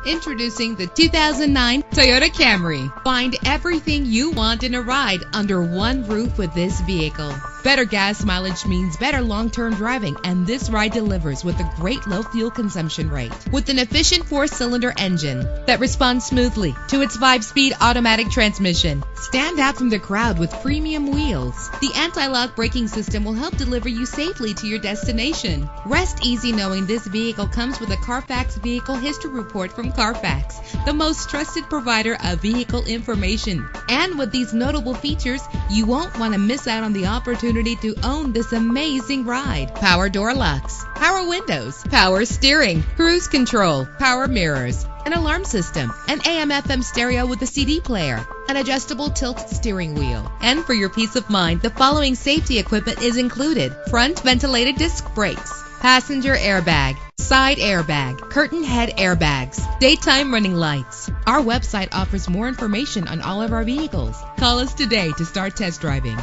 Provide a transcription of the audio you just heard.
Introducing the 2009 Toyota Camry. Find everything you want in a ride under one roof with this vehicle. Better gas mileage means better long-term driving, and this ride delivers with a great low fuel consumption rate. With an efficient 4-cylinder engine that responds smoothly to its 5-speed automatic transmission. Stand out from the crowd with premium wheels. The anti-lock braking system will help deliver you safely to your destination. Rest easy knowing this vehicle comes with a Carfax Vehicle History Report from Carfax, the most trusted provider of vehicle information. And with these notable features, you won't want to miss out on the opportunity to own this amazing ride. Power door locks, power windows, power steering, cruise control, power mirrors, an alarm system, an AM/FM stereo with a CD player, an adjustable tilt steering wheel. And for your peace of mind, the following safety equipment is included: front ventilated disc brakes, passenger airbag, side airbag, curtain head airbags, daytime running lights. Our website offers more information on all of our vehicles. Call us today to start test driving.